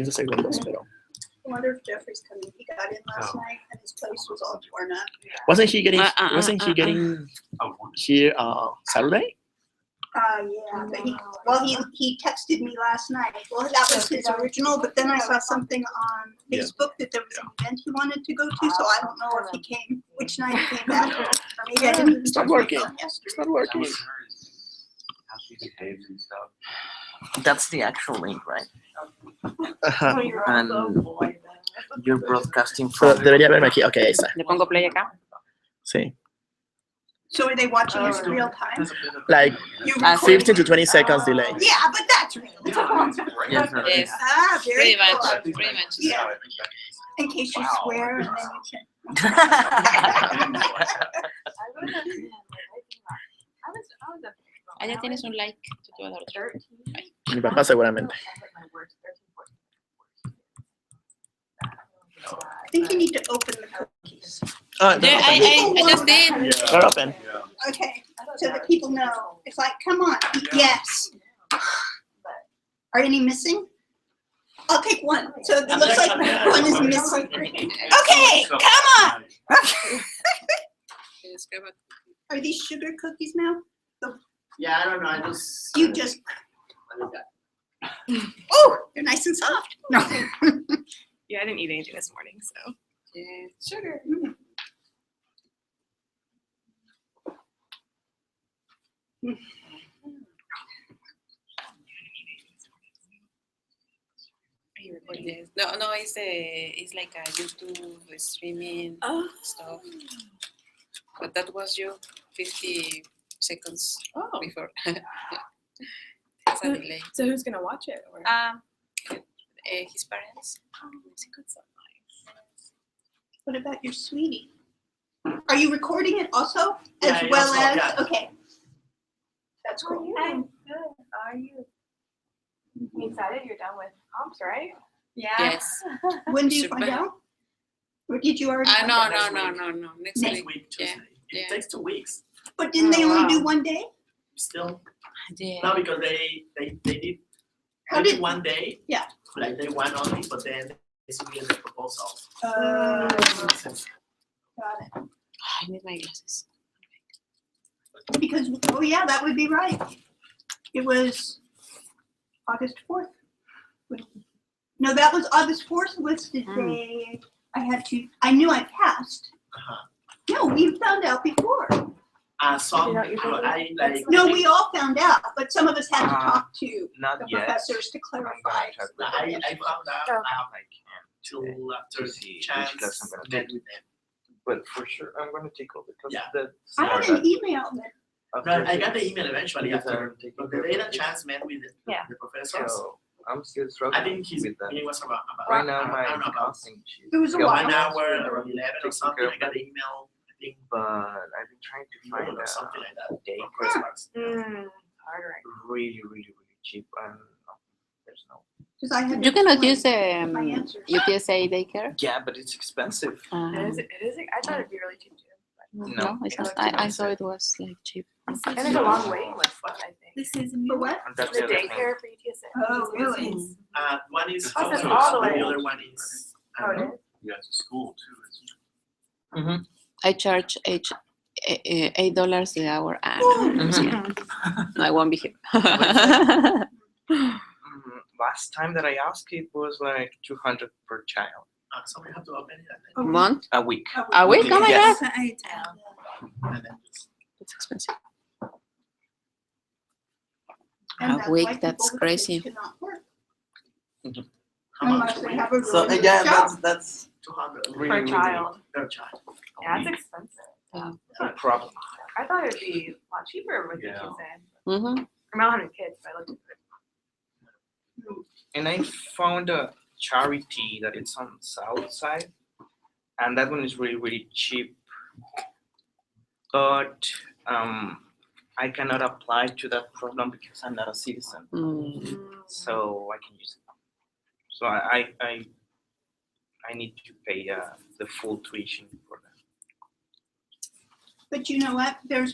15 segundos, pero. I wonder if Jeffrey's coming. He got in last night and his place was all torn up. Wasn't he getting here Saturday? Yeah, but he texted me last night. Well, that was his original, but then I saw something on Facebook that there was an event he wanted to go to, so I don't know if he came, which night he came back, or maybe I didn't. It's not working. It's not working. How she behaves and stuff. That's the actual link, right? Ajá. And you're broadcasting So, from. debería verme aquí. Ok, ahí está. ¿Le pongo play acá? Sí. So are they watching us in real time? Like You're 15 to 20 seconds delay. Yeah, but that's real time. Yes, Yes. Ah, very Pretty cool. much. Pretty much. Yeah. In case you swear, and then you can. Allá tienes un like. Yo te voy a dar otro. Ay. Mi papá seguramente. I think you need to open the cookies. Oh, Yeah, I just did. they're open. Okay, so that people know. It's like, come on, yes. Are any missing? I'll take one. So it looks like one is missing. Okay, come on. Just grab a- Are these sugar cookies now? Yeah, I don't know. I just. You just. Oh, they're nice and soft. No. Yeah, I didn't eat anything this morning, so. Yeah, sugar. Yes. No, it's like a YouTube streaming stuff. But that was you 50 seconds Oh, before. It's a delay. so who's gonna watch it? Or? His parents. That's so nice. What about your sweetie? Are you recording it also? Yeah, As well also, as, yeah. okay. That's cool. I'm good. How are you? You excited? You're done with comps, right? Yeah. Yes. When do you find out? Or did you already? find out? No. Next Next week. Week, Yeah, Tuesday. It yeah. takes 2 weeks. But didn't they Oh, only wow. do one day? Still. Yeah. No, because they did. How Only did- one day. Yeah. Like they won only, but then they submitted the proposal. Got it. I need my glasses. Because, oh yeah, that would be right. It was August 4th. No, that was August 4th was the day I knew I passed. No, we found out before. Some, You don't usually- I like. No, we all found out, but some of us had to talk to the Not yet. professors to I'm gonna clarify. check with I them. found out I can't till after to see which chance class I'm gonna met take. with them. But for sure, I'm gonna take all the classes. Yeah. That I had an email that, No, I got the email eventually Because after. I'm taking But the care day of that this. Chance met with Yeah. the professors, So I'm still I struggling think with that. it was about Right now, I my don't know, about counseling sheet. it was a Yeah, while. 1 hour Yeah. or 11 or something. I got the email. I think But I've been trying to find or something like that. day for Christmas. Hard right. really cheap, and there's no. Because I had You to cannot explain use my answers. UTSA daycare. Yeah, but it's expensive. It is. I thought it'd be really cheap too. No, it's not. I saw it was like cheap. And there's a long waiting list, I think. This is For what? And that's The the other thing. daycare for UTSA. Oh, really? One is Oh, that's outsourced, all the and way. the other one is. I Oh, don't it know. is? Yeah, it's a school too, isn't it? I charge $8 the hour, and Mhm. I won't be here. Last time that I asked, it was like 200 per child So we have to open it Oh, Month? a week. A week? Oh my Yes. god, and then just. that's expensive. And A that's week, why people that's with crazy. kids cannot work How much? Unless they have a So really yeah, good job. that's 200 Per child. per child. Yeah, that's expensive. a problem. I thought it'd be a lot cheaper with Yeah. UTSA. Mm-hmm. I don't have any kids, but I looked into it. And I found a charity that it's on south side, and that one is really cheap. But I cannot apply to that program because I'm not a citizen, so I can use it. So I need to pay the full tuition for that. But you know what? There'll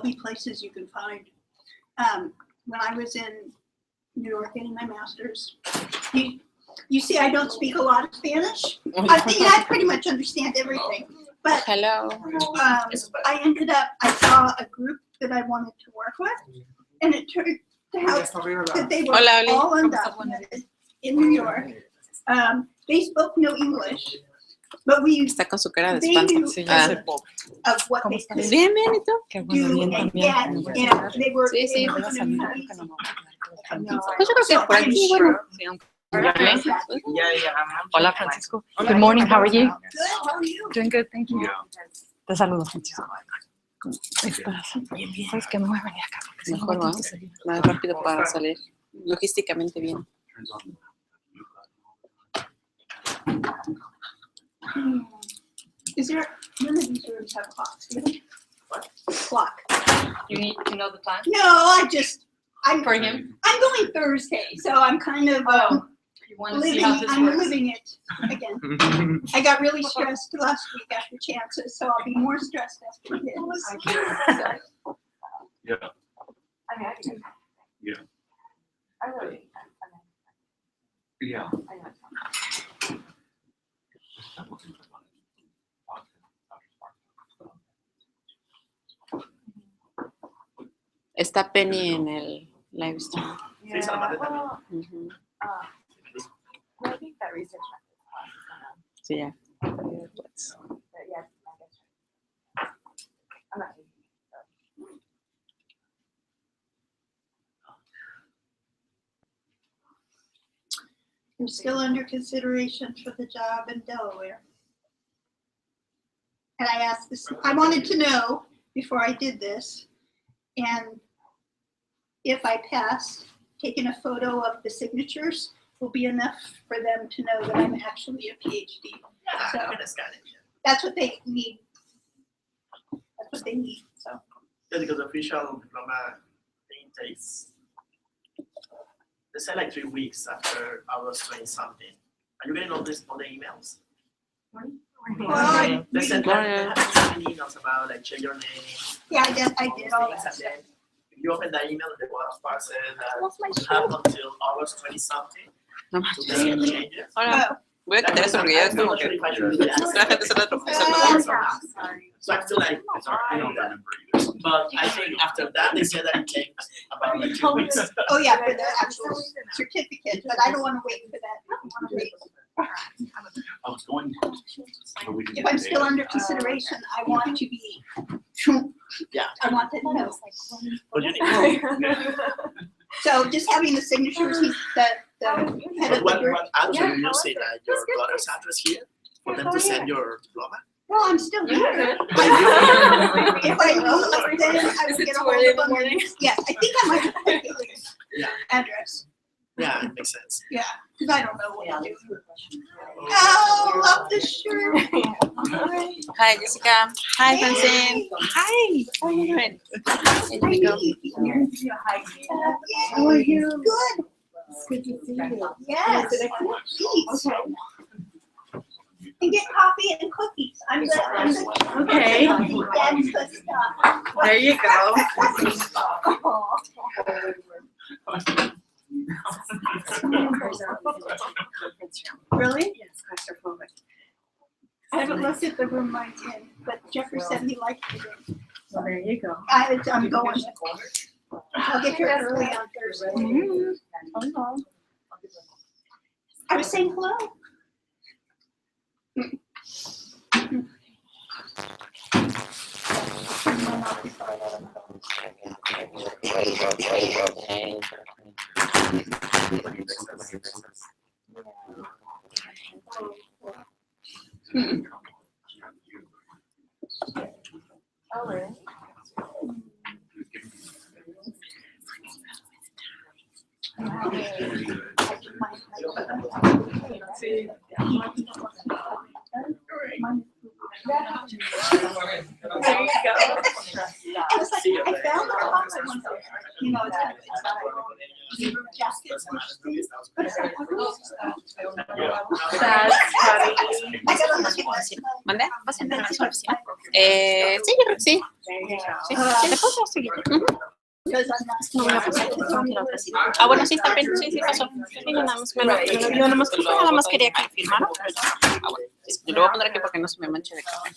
be places you can find. When I was in New York getting my master's. You see, I don't speak a lot of Spanish. I pretty much understand everything. But Hello. I saw a group that I wanted to work with, and it turned out that they were Hola, Oli. all undocumented in New York. They spoke no English, but we Está con su cara de they espanto. knew Sí, of what they could Bien, bien, ¿y tú? do and get, and they were Sí, sí. able to meet. Pues yo creo que por aquí, bueno. Sí, aunque yo hablé. Hola, Francisco. Good morning, how are you? Good, how are you? Doing good, thank you. Yeah. Te saludo, Francisco. ¿Cómo estás? ¿Sabes qué? Me voy a venir acá porque si no Mejor no va. puedo salir. Más rápido para salir. Logísticamente bien. Turns on. Is there, none of these rooms have clocks, do they? What? Clock. You need to know the time No, I'm for him? I'm going Thursday, so I'm kind of You want to see how this I'm works? living it again. I got really stressed last week after chances, so I'll be more stressed after this. Yeah. I mean, I can. Yeah. I really. Yeah. I know. Está Penny en el live stream. Sí, se la mandé también. Well, Ujú. I think that research method class is gonna. Sí, ya. But yeah, I guess. I'm not taking it, so. I'm still under consideration for the job in Delaware. And I asked this, I wanted to know before I did this, and if I pass, taking a photo of the signatures will be enough for them to know that I'm actually a PhD. Yeah, So I'm gonna scan it. that's what they need. That's what they need, so. Yeah, because the official diploma thing takes, they say like 3 weeks after August 20 something. Are you getting all the emails? Well, They sent Yeah. so many emails about like change your name. yeah, I did all things, that and stuff. then if you open that email, the one part said that Lost my you have until August 20 something No to manches. make any changes. Hola. Voy a quitar eso porque ya es como que If I should do that. la gente se la Sorry. So I'm still like, It's all right. I don't remember either. but I think after that, they said that it takes about like 2 weeks. Oh, yeah, for the actual certificate, but I don't wanna wait for that. I don't wanna wait. I was going to. but we didn't If I'm get still data. under consideration, I want to be, Yeah. I want to know. But you need So just having the signatures, the head of But the group. what address are you using? Your daughter's address here for them to send your diploma? Well, I'm still here. If I leave, then I would get a hold of them. Yes, I think I might have to give this Yeah. address. Yeah, it makes sense. Yeah, because I don't know what to do. Oh, love the shirt. Hi, Jessica. Hi, Francine. Hi. How are you doing? Here you go. How are you? Good. Good to see you. Yes. Eat. And get coffee and cookies. I'm the Okay. That's the stuff. There you go. Really? Yes, claustrophobic. I haven't looked at the room mine's in, but Jeffrey said he liked the room. Well, there you go. I'm going. I'll get here early on Thursday. I was saying hello. Oh, really? There you go. I was like, I found the box I wanted. You know, it's kind of zebra jackets, but it's like, That's funny. I gotta look at this. ¿Mande? ¿Vas a entrar a su oficina? Sí, yo creo que sí. There you go. Sí, ¿te puedo seguir? Ujú. Because I'm not. Es que no voy a pasar, tengo que ir a otra cita. Ah, bueno, sí, está bien, sí, pasó. Sí, yo nada más, nada más quería que me firmara. Pero, bueno, sí, yo lo voy a poner aquí para que no se me manche de café.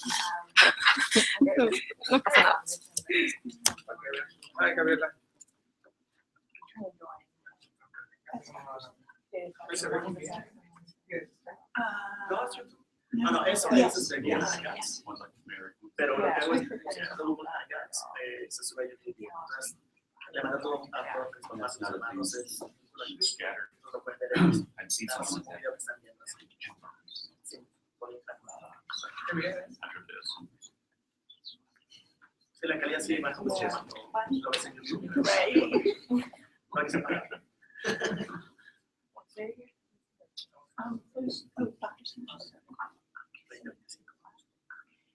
No pasa nada. Ay, Gabriela. No, eso sería Hangouts. Pero lo que hago es usando Google Hangouts, se sube a YouTube. Entonces, le mando todo a todos mis papás, mis hermanos, lo pueden ver ellos. I'd seen Nada más someone un video que están viendo así. Sí, por internet. Qué bien. after this. Sí, la calidad sí baja mucho cuando lo ves en YouTube. Para que se pague.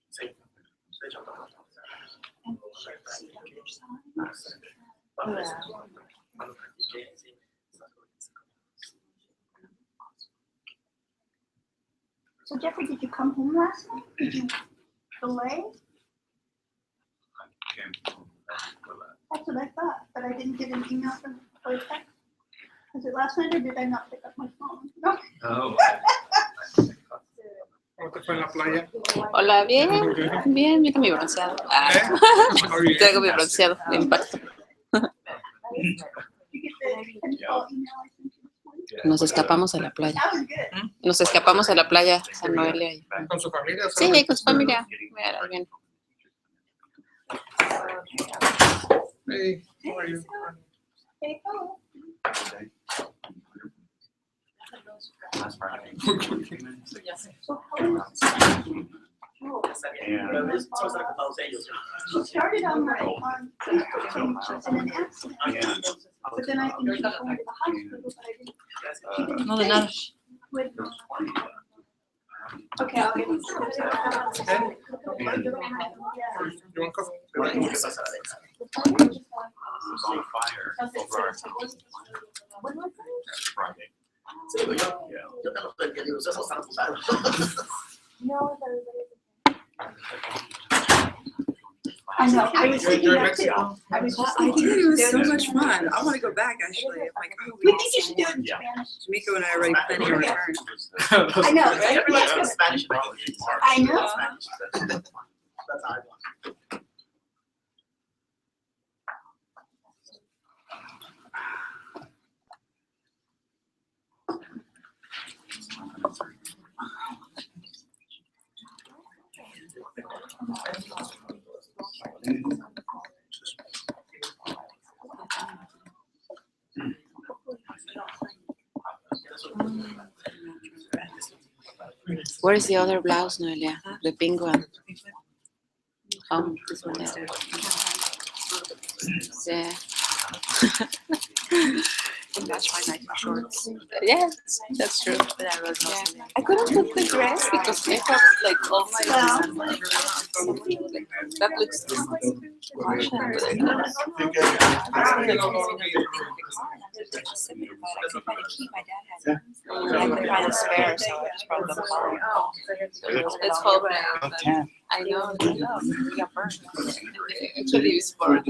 Sí, de hecho, todo. So Jeffrey, did you come home last night? Did you delay? That's what I thought, but I didn't get an email from or a text. Was it last night or did I not pick up my phone? No. ¿Cómo te fue en la playa? Hola, bien, bien, mira mi bronceado. Ah, Muy bien. traigo mi bronceado de impacto. Did you get the info email I sent you this morning? Nos escapamos a la playa. That was good. Nos escapamos a la playa San Noelia. ¿Con su familia? Sí, con su familia. Mira, bien. Hey, how are you? Hey, hello. Last Friday. So how was Está bien. Pero es solo estar ocupados ellos. she started on Facebook and an accident. But then I think she's going to the hospital, but I didn't. She didn't No, de say nada. with- Okay, I'll get it. You want coffee? ¿Qué pasa, Alex? It was on fire over our house last Friday. Sí, digo yo tengo todo el que digo, ustedes están ocupados. No, I know, I was thinking You're in that too. Mexico? I was just I thinking. did. It was so Jamaica. much fun. I want to go back. Actually, I'm like, oh, We think you should do it in Yeah. Spanish. Jamaica and I are already planning a return. I know, right? Everyone Yeah. speaks Spanish in English. I know. Spanish. That's how I want. Where is the other blouse, Noelia? The pink one. Oh, this one there. Yeah. Match my Nike shorts. Yes, that's true. But I was Yeah. I couldn't put the dress because I have like all my that looks Let's hope that I know we got burned. Actually it's burned.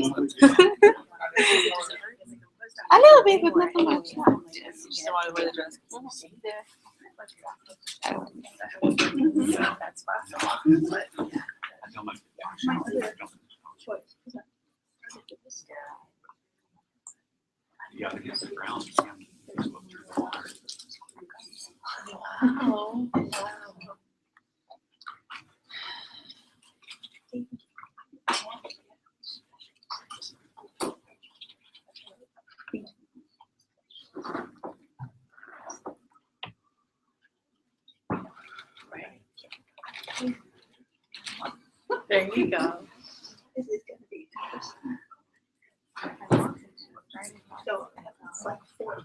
A little bit, but not too much. Yes, you just don't want to wear the dress. I tell my you gotta get the ground. You can't look through the water. There you go. This is gonna be interesting. So, it's like 4.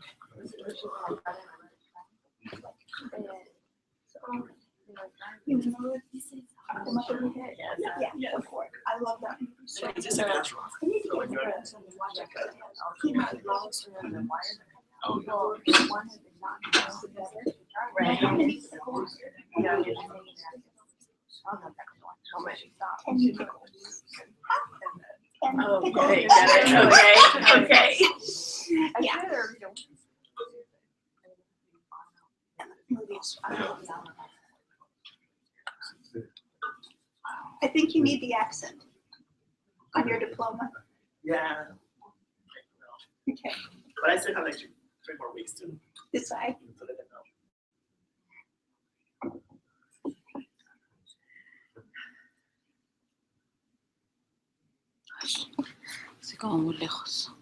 You know, the much of the head. Yeah, of course. I love that movie. So Is this a restaurant? I need to get the keep my blouse around the wire. Oh, no. One has been knocked down together. And I think the whole- 10 years. and pickles. Okay, got it. Okay. Yeah. I think you need the accent on your diploma. Yeah. Okay, But I still have like 3 more weeks to decide. let them know. Estoy como muy lejos.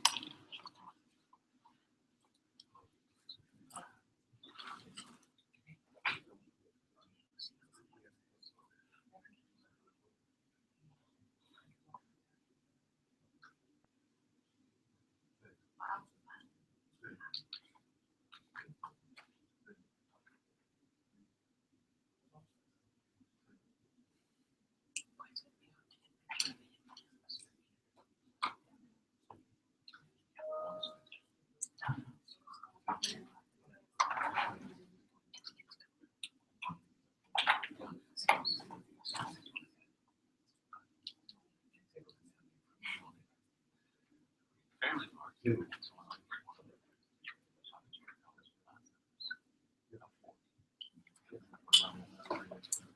Family party.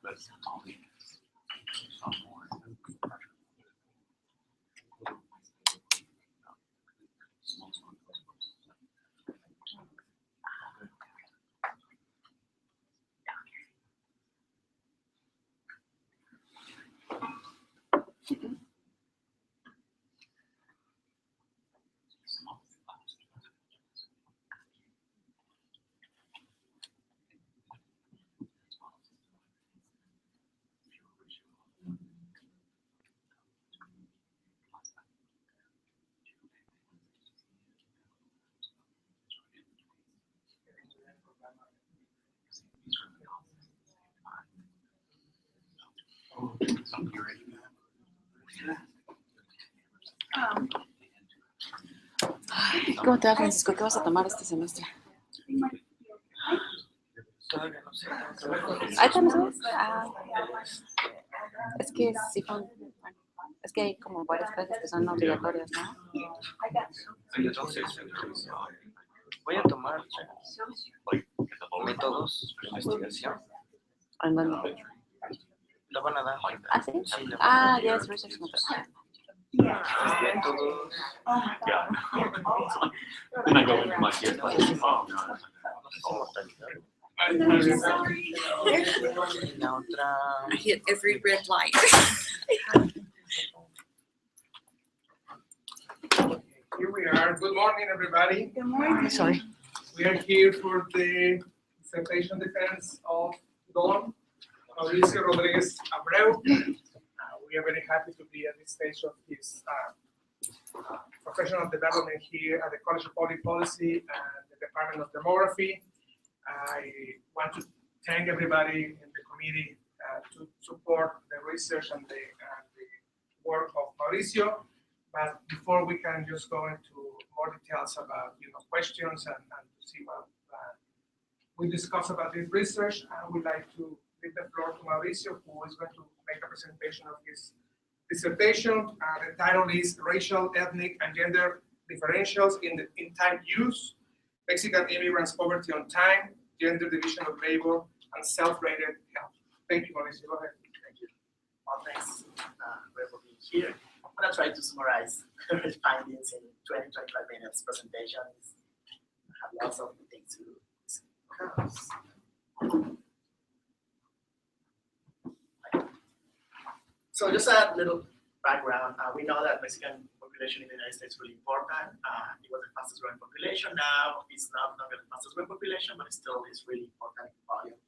But Ay, ¿cómo te va, Francisco? ¿Qué vas a tomar este semestre? Todavía no sé. tengo que ver. ¿Ah, ¿tú no sabes? Ah, es que sí, bueno, es que hay como varias clases que son obligatorias, ¿no? Voy a tomar métodos de investigación. ¿En dónde? Lo van a dar. ¿Ah, sí? Sí, lo van a Ah, dar. ya es research method. Métodos. Yeah. Then I go into my kids like, oh, no. No sé si mortalidad. Hi. Y la otra. I hit every red light. Here we are. Good morning, everybody. Good morning. Sorry. We are here for the dissertation defense of Don Mauricio Rodriguez Abreu. We are very happy to be at this stage of his professional development here at the College of Public Policy and the Department of Demography. I want to thank everybody in the committee to support the research and the work of Mauricio. But before we can just go into more details about questions and to see what we discuss about this research, I would like to give the floor to Mauricio, who is going to make a presentation of his dissertation. The title is Racial, Ethnic, and Gender Differentials in Time Use, Mexican Immigrants' Poverty on Time, Gender Division of Labor, and Self-Rated Health. Thank you, Mauricio. Go ahead. Thank you. Well, thanks for being here. I'm going to try to summarize the findings in 20-25 minutes presentation. I have lots of things to discuss. So just a little background. We know that Mexican population in the United States is really important. It was the fastest growing population. Now it's not the fastest growing population, but it still is really important volume.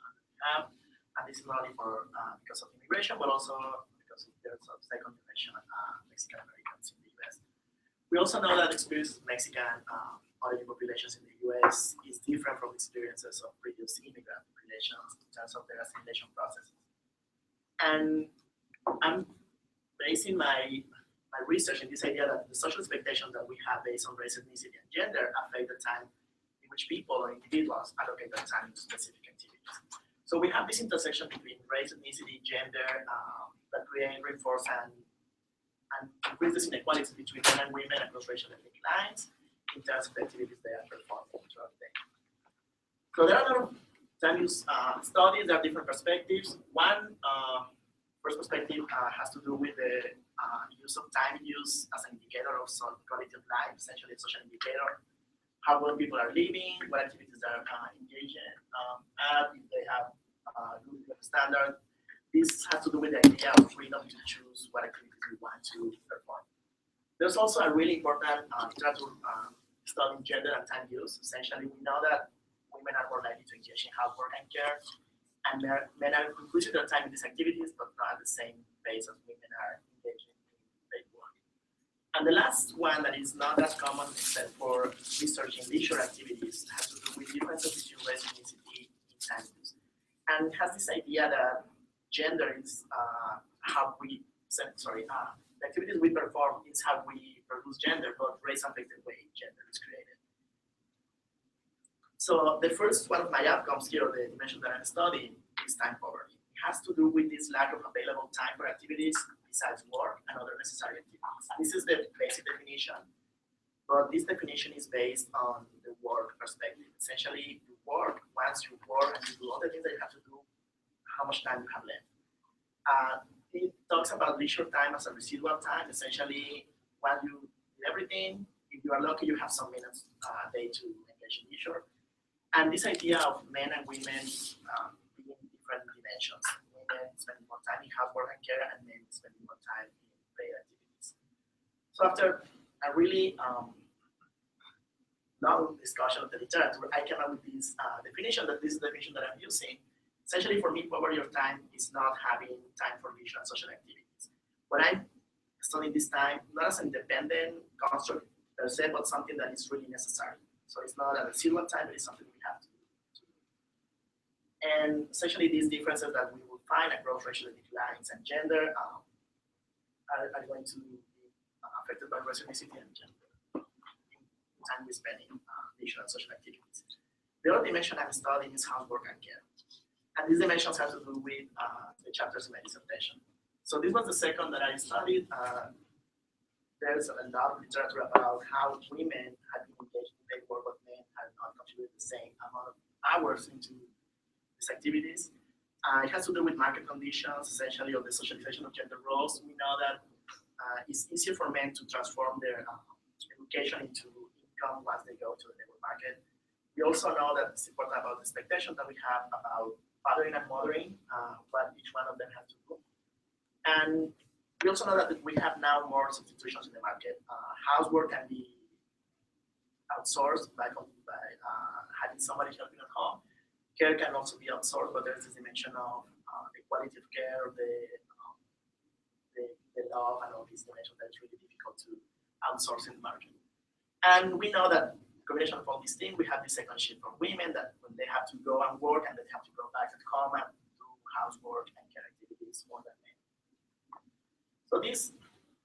And this is not only for because of immigration, but also because there's a second generation Mexican Americans in the US. We also know that experience of Mexican origin populations in the US is different from experiences of previous immigrant populations in terms of their assimilation processes. And I'm basing my research in this idea that the social expectations that we have based on race, ethnicity, and gender affect the time in which people or individuals allocate their time to specific activities. So we have this intersection between race, ethnicity, gender that create, reinforce, and and increases inequalities between men and women across racial ethnic lines in terms of the activities they are performing throughout the day. So there are a lot of time use studies, there are different perspectives. One first perspective has to do with the use of time use as an indicator of quality of life, essentially a social indicator. How well people are living, what activities they are engaged in, and if they have good living standard. This has to do with the idea of freedom to choose what activities we want to perform. There's also a really important literature studying gender and time use. Essentially, we know that women are more likely to engage in housework and care, and men are increasing their time in these activities, but not at the same pace as women are engaging in paid work. And the last one that is not as common except for researching leisure activities has to do with differences between race and ethnicity in time use. And it has this idea that gender is the activities we perform is how we produce gender, but race affects the way gender is created. So the first one of my outcomes here, the dimension that I'm studying, is time poverty. It has to do with this lack of available time for activities besides work and other necessary activities. This is the basic definition, but this definition is based on the work perspective. Essentially, you work, once you work and you do all the things that you have to do, how much time you have left. It talks about leisure time as a residual time. Essentially, while you do everything, if you are lucky, you have some minutes a day to engage in leisure. And this idea of men and women being different dimensions. Women spending more time in housework and care, and men spending more time in paid activities. So after a really long discussion of the literature, I came up with this definition, that this is the definition that I'm using. Essentially, for me, poverty of time is not having time for leisure and social activities. When I'm studying this time, not as an independent construct per se, but something that is really necessary. So it's not a residual time, but it's something we have to do. And essentially, these differences that we will find across racial lines and gender are going to be affected by race, ethnicity, and gender in time we spend in leisure and social activities. The other dimension I'm studying is housework and care. And these dimensions have to do with the chapters in my dissertation. So this was the second that I studied. There's a lot of literature about how women have been engaged in paid work, but men have not contributed the same amount of hours into these activities. It has to do with market conditions, essentially, of the socialization of gender roles. We know that it's easier for men to transform their education into income once they go to the labor market. We also know that it's important about the expectations that we have about fathering and mothering, what each one of them has to do. And we also know that we have now more substitutions in the market. Housework can be outsourced by having somebody helping at home. Care can also be outsourced, but there's this dimension of the quality of care, the love, and all these dimensions that it's really difficult to outsource in the market. And we know that combination of all these things, we have the second shift for women that when they have to go and work and they have to go back at home and do housework and care activities more than men. So these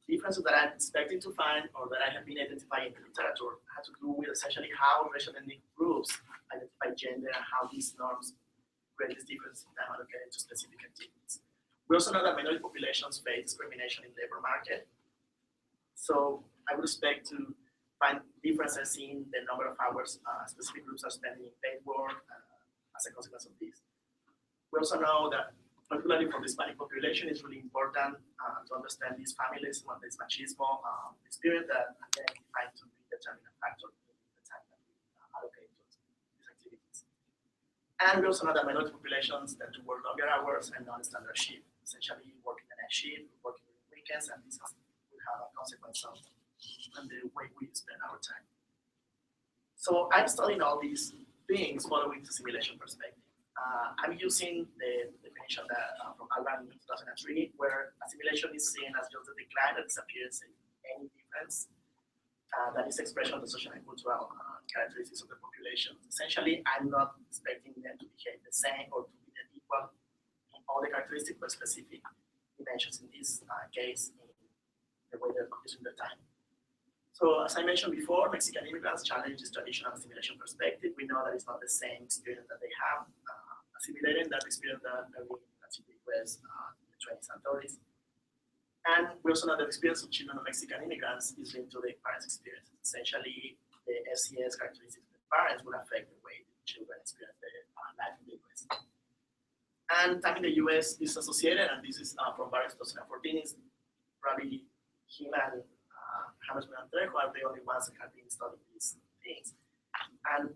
differences that I'm expecting to find or that I have been identifying in the literature have to do with essentially how racial ethnic groups identify gender and how these norms create this difference in time allocated to specific activities. We also know that minority populations face discrimination in the labor market. So I would expect to find differences in the number of hours specific groups are spending in paid work as a consequence of this. We also know that, particularly for the Hispanic population, it's really important to understand these families, what this machismo experience that again find to be the determinant factor in the time that we allocate to these activities. And we also know that minority populations tend to work longer hours and non-standard shift, essentially working the night shift, working during weekends, and this will have a consequence on the way we spend our time. So I'm studying all these things following the simulation perspective. I'm using the definition that from Alban in 2003, where assimilation is seen as just a decline that disappears in any difference that is expression of the social and cultural characteristics of the population. Essentially, I'm not expecting them to behave the same or to be equal in all the characteristics, but specific dimensions in this case in the way they're using their time. So as I mentioned before, Mexican immigrants challenge this traditional assimilation perspective. We know that it's not the same experience that they have assimilating that experience that we immigrants in the US in the 20s and 30s. And we also know that the experience of children of Mexican immigrants is linked to the parents' experience. Essentially, the SES characteristics of the parents would affect the way the children experience their life in the US. And time in the US is associated, and this is from Barnes 2014, is probably him and James Trejo are the only ones that have been studying these things. And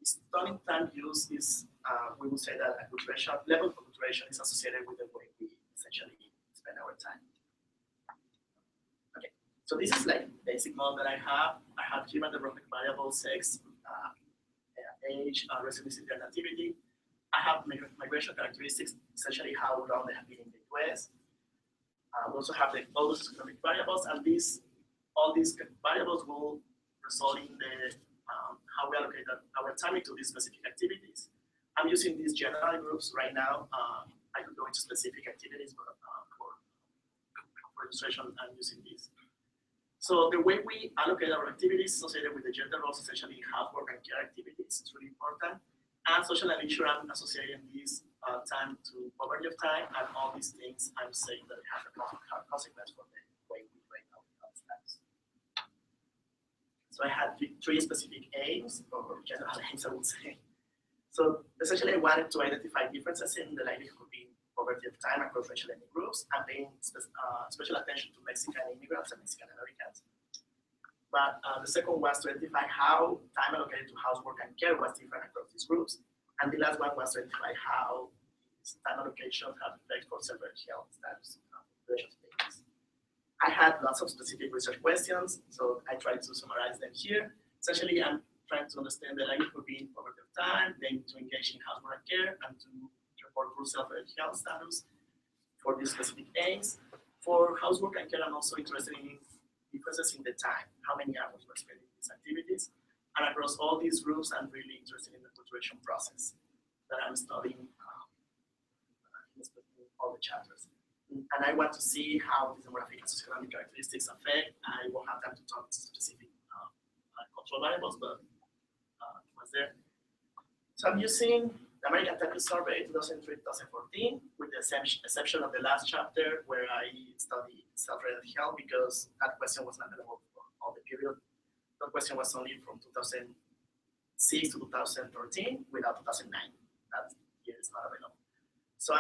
studying time use is, we would say that acculturation, level of acculturation is associated with the way we essentially spend our time. Okay, so this is like basic model that I have. I have given the demographic variables, sex, age, residency, and activity. I have migration characteristics, essentially how long they have been in the US. We also have all those economic variables, and all these variables will result in the how we allocate our time into these specific activities. I'm using these general groups right now. I could go into specific activities, but for illustration, I'm using these. So the way we allocate our activities associated with the gender roles, essentially housework and care activities, is really important. And social and leisure, I'm associating this time to poverty of time, and all these things I'm saying that it has a consequence for the way we rate our lives. So I had three specific aims, or general aims, I would say. So essentially, I wanted to identify differences in the likelihood of being poverty of time across racial ethnic groups, and paying special attention to Mexican immigrants and Mexican Americans. But the second was to identify how time allocated to housework and care was different across these groups. And the last one was to identify how these time allocations have effects for several health status population status. I had lots of specific research questions, so I tried to summarize them here. Essentially, I'm trying to understand the likelihood of being poverty of time, then to engage in housework and care, and to report full self-health status for these specific aims. For housework and care, I'm also interested in differences in the time, how many hours we're spending in these activities. And across all these groups, I'm really interested in the acculturation process that I'm studying in all the chapters. And I want to see how these demographic and socioeconomic characteristics affect. I won't have time to talk specific control variables, but what's there. So I'm using the American Time Survey 2003-2014 with the exception of the last chapter where I studied self-rated health because that question was not available for all the period. That question was only from 2006 to 2013 without 2009. That year is not available. So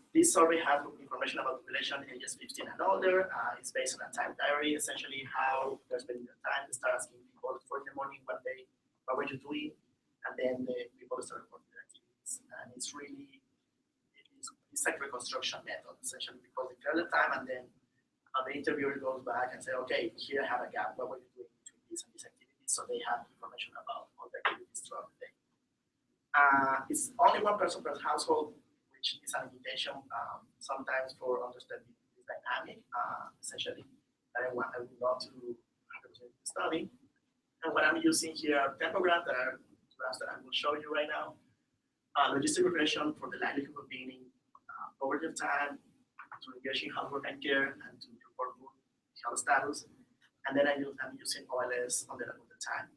this survey has information about population ages 15 and older. It's based on a time diary, essentially how they're spending their time. They start asking people at 4 in the morning what were you doing, and then the people start reporting their activities. And it's it's like reconstruction method, essentially, because they tell the time, and then the interviewer goes back and say, okay, here I have a gap. What were you doing between this and this activity? So they have information about all the activities throughout the day. It's only one person per household, which is an invitation sometimes for understanding this dynamic, essentially, that I would love to have the opportunity to study. And what I'm using here are tempo graphs that I will show you right now. Logistic regression for the likelihood of being in poverty of time, to engage in housework and care, and to report good health status. And then I'm using OLS on the level of the time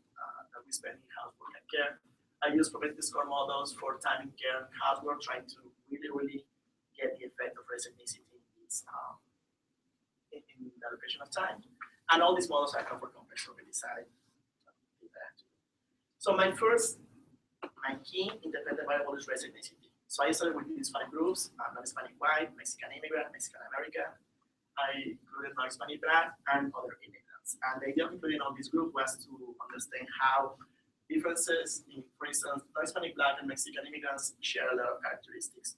that we spend in housework and care. I use propensity score models for time and care and housework, trying to really get the effect of race ethnicity in the allocation of time. And all these models are for complex over design. So my key independent variable is race ethnicity. So I started with these 5 groups: non-Hispanic white, Mexican immigrant, Mexican American. I included non-Hispanic black and other immigrants. And the idea of including all these groups was to understand how differences in, for instance, non-Hispanic black and Mexican immigrants share a lot of characteristics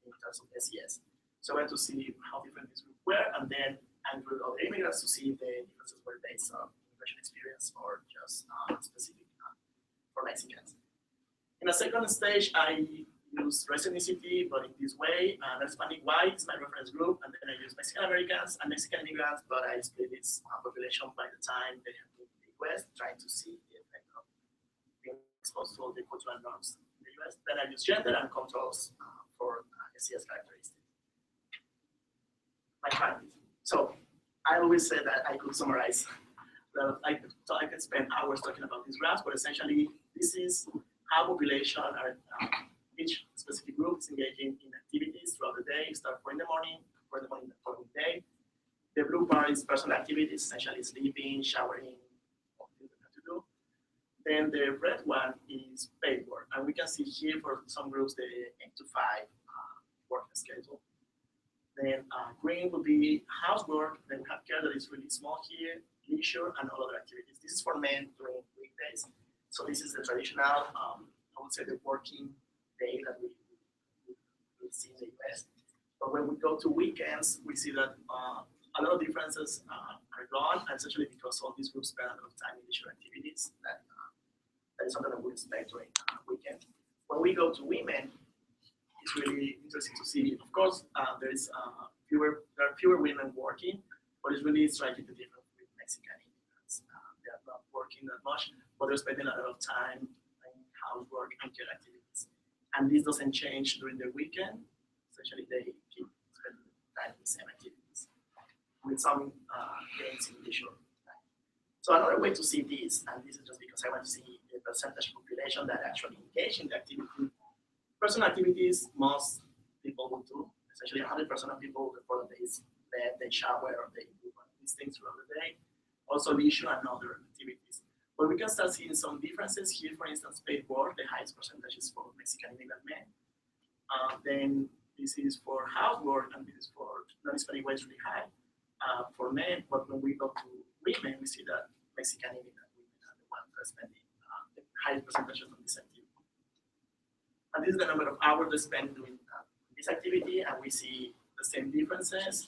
in terms of SES. So I went to see how different these groups were, and then I included other immigrants to see if the differences were based on immigration experience or just specific for Mexicans. In a second stage, I use race ethnicity, but in this way, non-Hispanic white is my reference group, and then I use Mexican Americans and Mexican immigrants, but I split its population by the time they have moved to the US, trying to see the effect of being exposed to all the cultural norms in the US. Then I use gender and controls for SES characteristics. My findings. So I always say that I could summarize. I could spend hours talking about these graphs, but essentially this is how population are each specific group is engaging in activities throughout the day. Start 4 in the morning, for the following day. The blue bar is personal activities, essentially sleeping, showering, all the things we have to do. Then the red one is paid work, and we can see here for some groups the 8 to 5 work schedule. Then green will be housework. Then we have care that is really small here, leisure, and all other activities. This is for men during weekdays. So this is the traditional, I would say, the working day that we see in the US. But when we go to weekends, we see that a lot of differences are gone, and essentially because all these groups spend a lot of time in leisure activities. That is something that we expect during weekend. When we go to women, it's really interesting to see. Of course, there are fewer women working, but it's really strikingly different with Mexican immigrants. They are not working that much, but they're spending a lot of time in housework and care activities. And this doesn't change during the weekend. Essentially, they keep spending time in the same activities, with some gains in leisure time. So another way to see this, and this is just because I want to see the percentage of population that actually engage in the activity. Personal activities, most people will do. Essentially, 100% of people report that they bed, they shower, or they do one of these things throughout the day. Also, leisure and other activities. But we can start seeing some differences here. For instance, paid work, the highest percentage is for Mexican immigrant men. Then this is for housework, and this is for non-Hispanic ways really high for men. But when we go to women, we see that Mexican immigrant women are the ones that are spending the highest percentages on this activity. And this is the number of hours they spend doing this activity, and we see the same differences.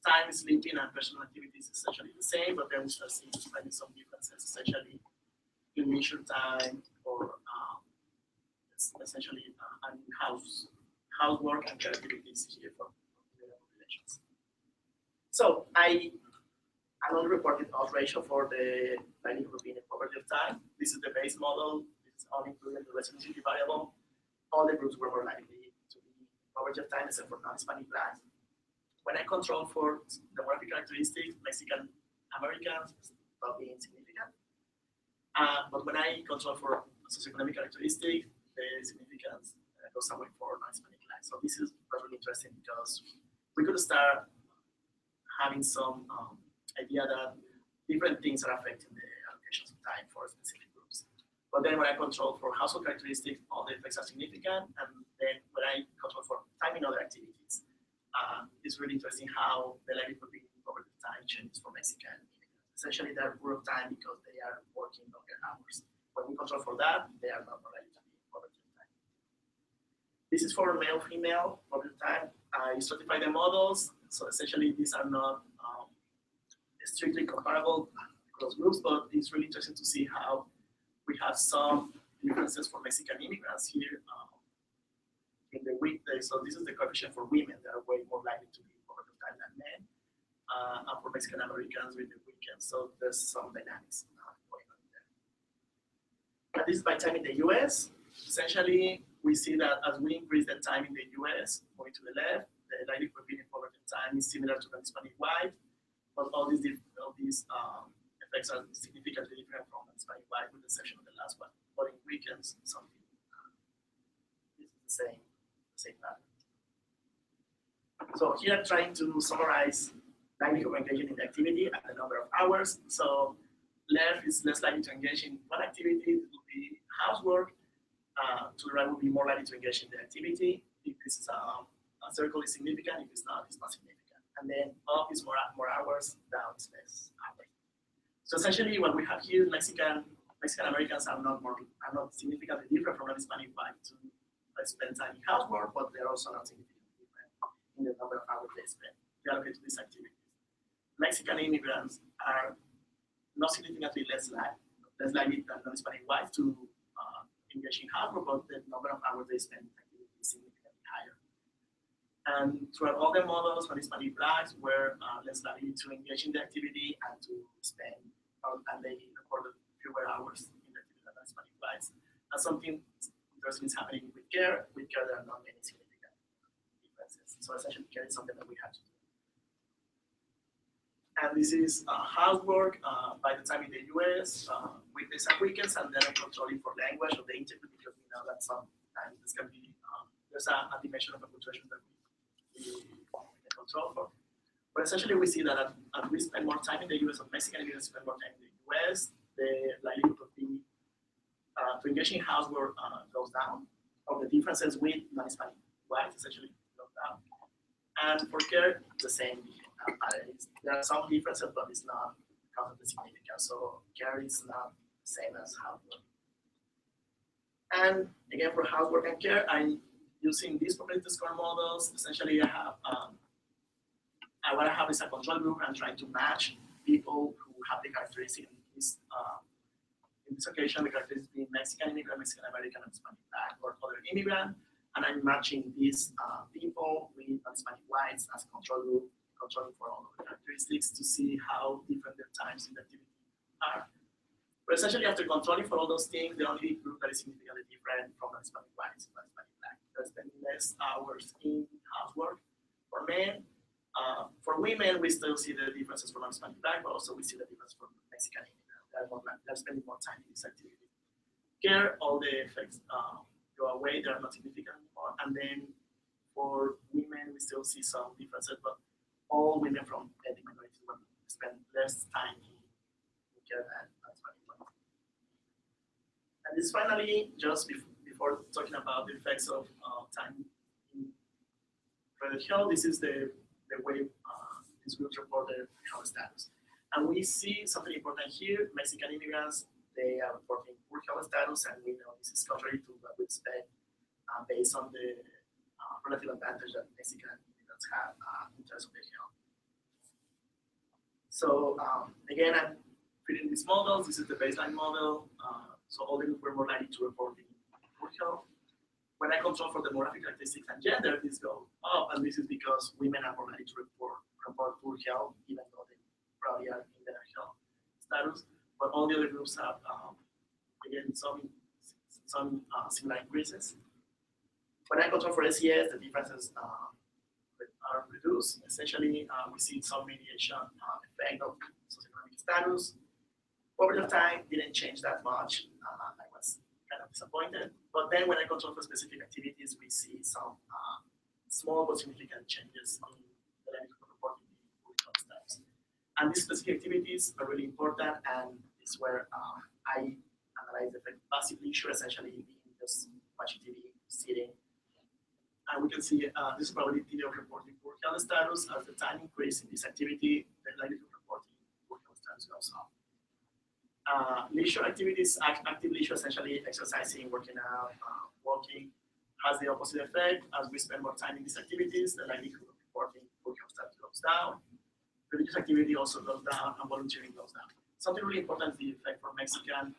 Time sleeping and personal activities is essentially the same, but then we start seeing some differences, essentially in leisure time or essentially housework and care activities here for the populations. So I only reported odds ratio for the likelihood of being in poverty of time. This is the base model. It's only including the residency variable. All the groups were more likely to be poverty of time except for non-Hispanic blacks. When I control for demographic characteristics, Mexican Americans stop being significant. But when I control for socioeconomic characteristics, the significance goes away for non-Hispanic blacks. So this is really interesting because we could start having some idea that different things are affecting the allocations of time for specific groups. But then when I control for household characteristics, all the effects are significant. And then when I control for time in other activities, it's really interesting how the likelihood of being over the time changes for Mexican immigrants. Essentially, they're poor of time because they are working longer hours. When we control for that, they are not more likely to be over the time. This is for male, female, over the time. I stratify the models. So essentially, these are not strictly comparable across groups, but it's really interesting to see how we have some differences for Mexican immigrants here in the weekdays. So this is the coefficient for women that are way more likely to be over the time than men, and for Mexican Americans with the weekends. So there's some dynamics going on there. And this is by time in the US. Essentially, we see that as we increase the time in the US, going to the left, the likelihood of being over the time is similar to the Hispanic white, but all these effects are significantly different from Hispanic white, with the exception of the last one. But in weekends, something is the same pattern. So here I'm trying to summarize likelihood of engaging in the activity and the number of hours. So left is less likely to engage in one activity. It will be housework. To the right will be more likely to engage in the activity. If this is a circle is significant. If it's not significant. And then up is more hours, down is less hours. So essentially, what we have here, Mexican Americans are not significantly different from non-Hispanic white to spend time in housework, but they're also not significantly different in the number of hours they spend allocated to these activities. Mexican immigrants are not significantly less likely than non-Hispanic whites to engage in housework, but the number of hours they spend in activities is significantly higher. And throughout all the models, non-Hispanic blacks were less likely to engage in the activity and to spend, and they recorded fewer hours in the activity than non-Hispanic blacks. And something interesting is happening with care. With care, there are not many significant differences. So essentially, care is something that we have to do. And this is housework by the time in the US, weekdays and weekends, and then I'm controlling for language of the interview because we know that sometimes this can be, there's a dimension of acculturation that we can control control for. But essentially, we see that as we spend more time in the US, or Mexican immigrants spend more time in the US, the likelihood of being to engage in housework goes down, or the differences with non-Hispanic whites essentially goes down. And for care, the same. There are some differences, but it's not constantly significant. So care is not the same as housework. And again, for housework and care, I'm using these probability score models. Essentially, I what I have is a control group. I'm trying to match people who have the characteristics in this occasion, the characteristics being Mexican immigrant, Mexican American, and Hispanic Black, or other immigrant. And I'm matching these people with Hispanic whites as a control group, controlling for all of the characteristics to see how different their times in the activity are. But essentially, after controlling for all those things, the only group that is significantly different from the Hispanic whites is the Hispanic Black. They're spending less hours in housework. For men, for women, we still see the differences from Hispanic Black, but also we see the difference from Mexican immigrants. They're spending more time in this activity. Care, all the effects go away, they're not significant anymore. And then for women, we still see some differences, but all women from ethnic minorities will spend less time in care than Hispanic women. And this finally, just before talking about the effects of time in credit health, this is the way these groups report their health status. And we see something important here. Mexican immigrants, they are reporting poor health status, and we know this is contrary to what we expect based on the relative advantage that Mexican immigrants have in terms of their health. So again, I'm fitting these models. This is the baseline model. So all the groups were more likely to report poor health. When I control for demographic characteristics and gender, this goes up, and this is because women are more likely to report poor health, even though they probably are in better health status. But all the other groups have, again, some similar increases. When I control for SES, the differences are reduced. Essentially, we see some mediation effect of socioeconomic status. Over the time, didn't change that much. I was kind of disappointed. But then when I control for specific activities, we see some small but significant changes in the likelihood of reporting the health status. And these specific activities are really important, and this is where I analyze the passive leisure, essentially being just watching TV, sitting. And we can see this probability of reporting poor health status. As the time increases in this activity, the likelihood of reporting poor health status goes up. Leisure activities, active leisure, essentially exercising, working out, walking, has the opposite effect. As we spend more time in these activities, the likelihood of reporting poor health status goes down. Religious activity also goes down, and volunteering goes down. Something really important is the effect for Mexican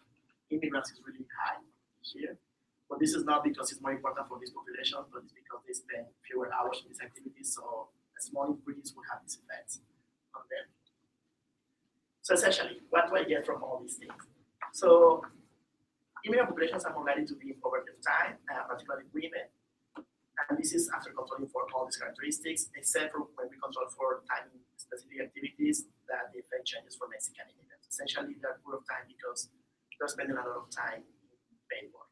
immigrants is really high here. But this is not because it's more important for this population, but it's because they spend fewer hours in these activities, so a small increase will have these effects on them. So essentially, what do I get from all these things? So immigrant populations are more likely to be in poverty of time, particularly women. And this is after controlling for all these characteristics, except for when we control for time in specific activities, that the effect changes for Mexican immigrants. Essentially, they're poor of time because they're spending a lot of time in paid work.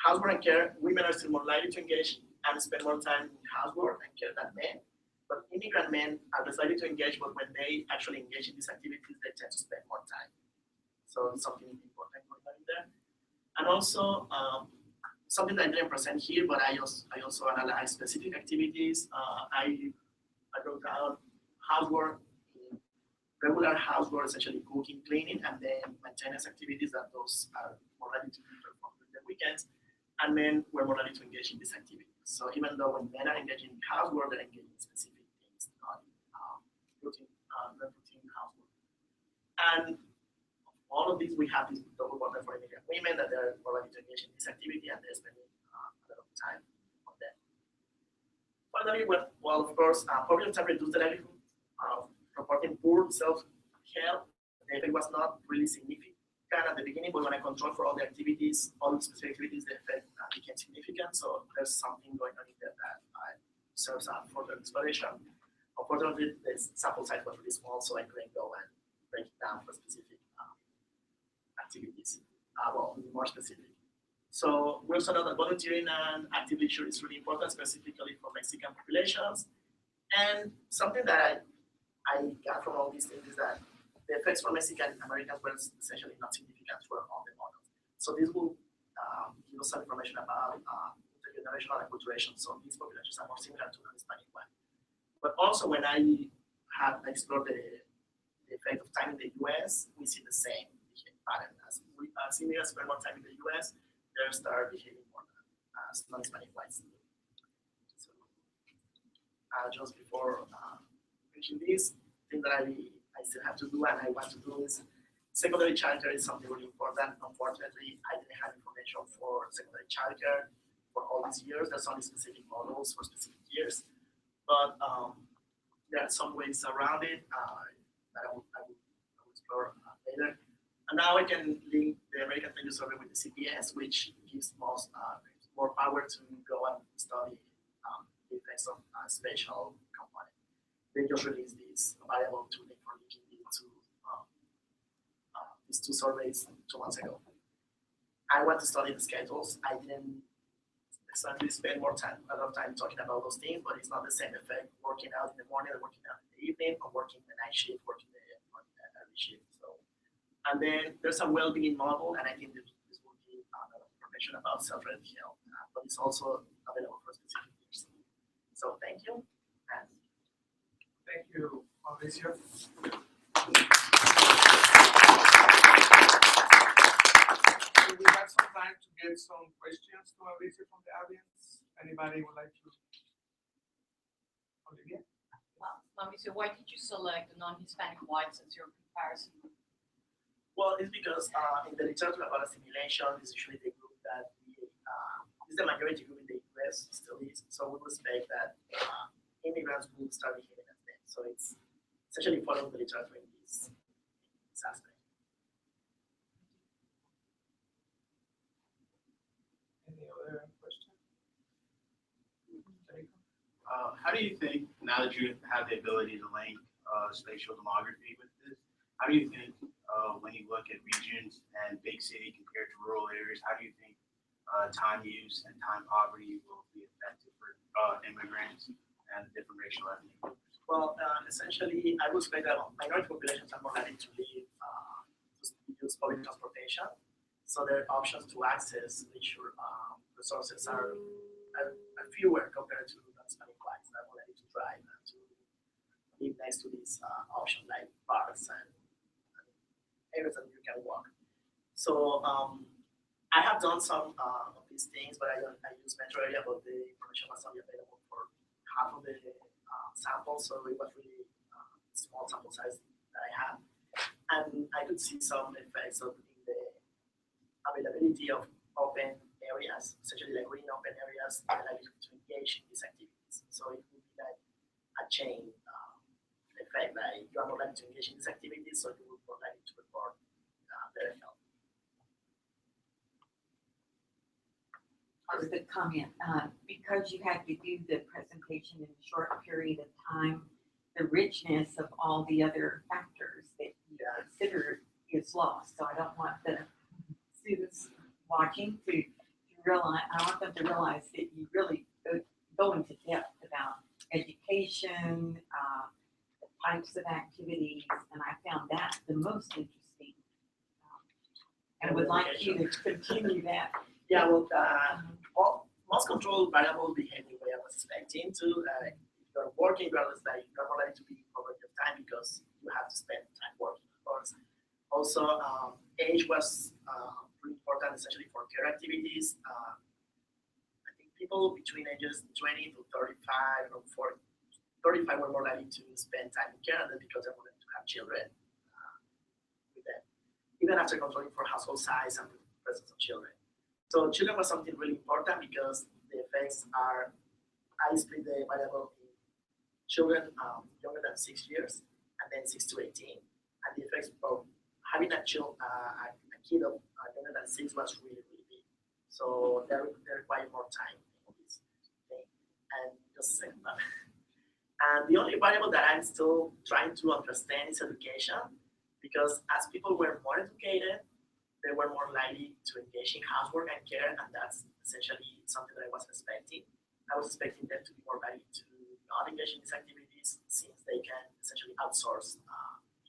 Housework and care, women are still more likely to engage and spend more time in housework and care than men. But immigrant men are less likely to engage, but when they actually engage in these activities, they tend to spend more time. So it's something important going on there. And also, something that I didn't present here, but I also analyze specific activities. I wrote down housework, regular housework, essentially cooking, cleaning, and then maintenance activities that those are more likely to be performed during the weekends. And men were more likely to engage in these activities. So even though when men are engaging in housework, they're engaging in specific things, not routine housework. And all of these, we have this double bottom for immigrant women that they're more likely to engage in this activity, and they're spending a lot of time on that. Finally, well, of course, poverty of time reduced the likelihood of reporting poor self-health. The effect was not really significant at the beginning, but when I control for all the activities, all the specific activities, the effect became significant. So there's something going on in there that serves up for the exploration. Unfortunately, the sample size was really small, so I couldn't go and break it down for specific activities, well, more specific. So we also know that volunteering and active leisure is really important, specifically for Mexican populations. And something that I got from all these things is that the effects for Mexican Americans were essentially not significant for all the models. So this will give us some information about intergenerational acculturation. So these populations are more similar to the Hispanic one. But also when I explored the effect of time in the US, we see the same pattern. As immigrants spend more time in the US, they start behaving more as non-Hispanic whites. So just before finishing this, thing that I still have to do and I want to do is secondary childcare is something really important. Unfortunately, I didn't have information for secondary childcare for all these years. There's only specific models for specific years, but there are some ways around it that I will explore later. And now I can link the American Family Survey with the CPS, which gives more power to go and study the effects of spatial component. They just released this variable to link for linking these two surveys 2 months ago. I want to study the schedules. I didn't exactly spend a lot of time talking about those things, but it's not the same effect working out in the morning or working out in the evening or working the night shift, working the early shift. So, and then there's a well-being model, and I think this will give a lot of information about self-related health, but it's also available for specific years. So thank you. And Thank you, Mauricio. So we have some time to get some questions to Mauricio from the audience. Anybody would like to? Olivia? Mauricio, why did you select the non-Hispanic whites as your comparison? well, it's because in the literature about assimilation is usually the group that is the majority group in the US still is. So we would expect that immigrants will start behaving as them. So it's essentially following the literature in this aspect. Any other question? How do you think, now that you have the ability to link spatial demography with this, how do you think when you look at regions and big city compared to rural areas, how do you think time use and time poverty will be effective for immigrants and different racial ethnic groups? Well, essentially, I would expect that minority populations are more likely to use public transportation. So their options to access leisure resources are fewer compared to Hispanic whites that are ready to drive and to live next to these options like parks and areas that you can walk. So I have done some of these things, but I use metro area, but the information was only available for half of the samples, so it was really small sample size that I have. And I could see some effects of the availability of open areas, essentially like green open areas, that allow you to engage in these activities. So it would be like a chain effect, like you are more likely to engage in these activities, so you will more likely to report better health. Just a comment, because you had to do the presentation in a short period of time, the richness of all the other factors that you considered is lost. So I don't want the students watching to realize, I want them to realize that you really go into depth about education, the types of activities, and I found that the most interesting. And would like you to continue that. Yeah, well, most controlled variables behave the way I was expecting to. If you're working, you're more likely to be over your time because you have to spend time working, of course. Also, age was pretty important, especially for care activities. I think people between ages 20 to 35 or 40, 35 were more likely to spend time in care, and that's because they wanted to have children with them, even after controlling for household size and the presence of children. So children was something really important because the effects are, I split the variable in children younger than 6 years and then 6 to 18. And the effects of having a kid of younger than 6 was really, really big. So they require more time for this thing. And just saying that. And the only variable that I'm still trying to understand is education, because as people were more educated, they were more likely to engage in housework and care, and that's essentially something that I wasn't expecting. I was expecting them to be more likely to not engage in these activities they can essentially outsource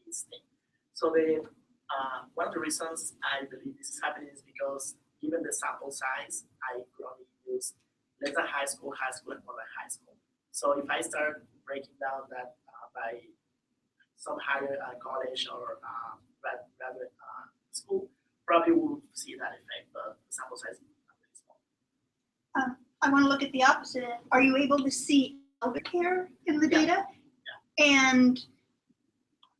this thing. So the one of the reasons I believe this is happening is because given the sample size, I could only use less than high school, and more than high school. So if I start breaking down that by some higher college or graduate school, probably will see that effect, but the sample size is not really small. I want to look at the opposite. Are you able to see elder care in the data? And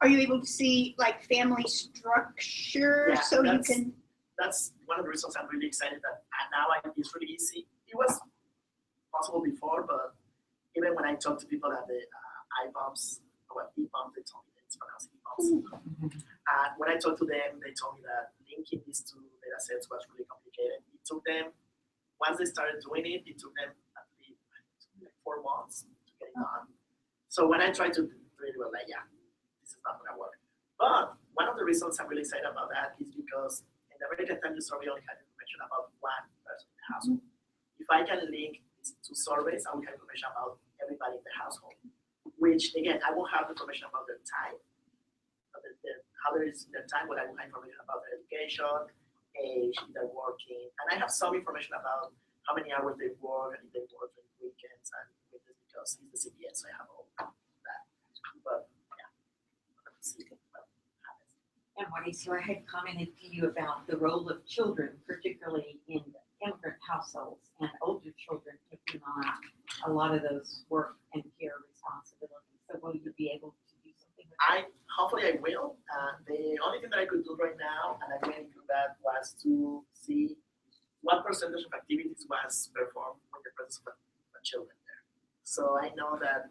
are you able to see like family structure so you can? That's one of the reasons I'm really excited that now it's really easy. It was possible before, but even when I talk to people at the IBOMs, or EBOMs, they told me that it's pronounced EBOMs. When I talked to them, they told me that linking these two data sets was really complicated. It took them, once they started doing it, it took them at least like 4 months to get it done. So when I tried to do it, they were like, yeah, this is not gonna work. But one of the reasons I'm really excited about that is because in the American Time Use Survey only had information about one person in the household. If I can link these two surveys, I will have information about everybody in the household, which again, I won't have information about their time, how there is their time, but I will have information about their education, age, if they're working, and I have some information about how many hours they work and if they work on weekends and weekdays because it's the CPS, so I have all that. But yeah, let's see what happens. And Mauricio, I had commented to you about the role of children, particularly in immigrant households and older children taking on a lot of those work and care responsibilities. So will you be able to do something with that? Hopefully I will. The only thing that I could do right now, and I really do that, was to see what percentage of activities was performed with the presence of children there. So I know that,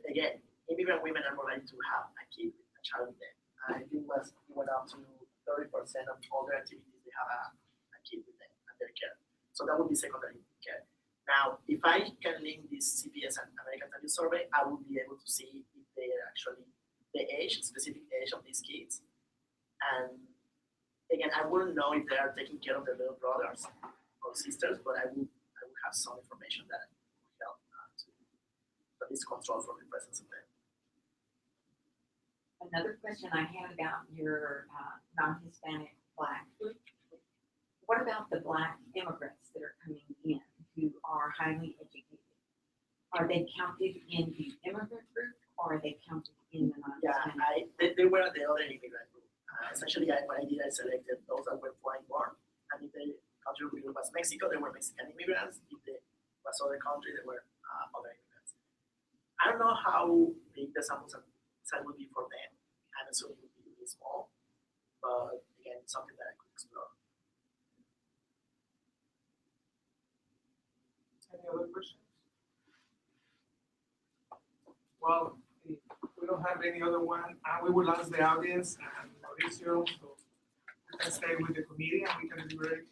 again, immigrant women are more likely to have a kid, a child with them. I think it went up to 30% of all their activities, they have a kid with them and their care. So that would be secondary care. Now, if I can link this CPS and American Time Use Survey, I will be able to see if they are actually the age, specific age of these kids. And again, I wouldn't know if they are taking care of their little brothers or sisters, but I would have some information that would help to at least control for the presence of them. Another question I had about your non-Hispanic Black group. What about the Black immigrants that are coming in who are highly educated? Are they counted in the immigrant group or are they counted in the non-Hispanic? Yeah, they were the other immigrant group. Essentially, what I did, I selected those that were foreign born. And if the country group was Mexico, they were Mexican immigrants. If it was other country, they were other immigrants. I don't know how big the sample size would be for them. I'm assuming it would be really small. But again, it's something that I could explore. Any other questions? Well, if we don't have any other one, we will ask the audience and Mauricio, so you can stay with the committee and we can deliberate.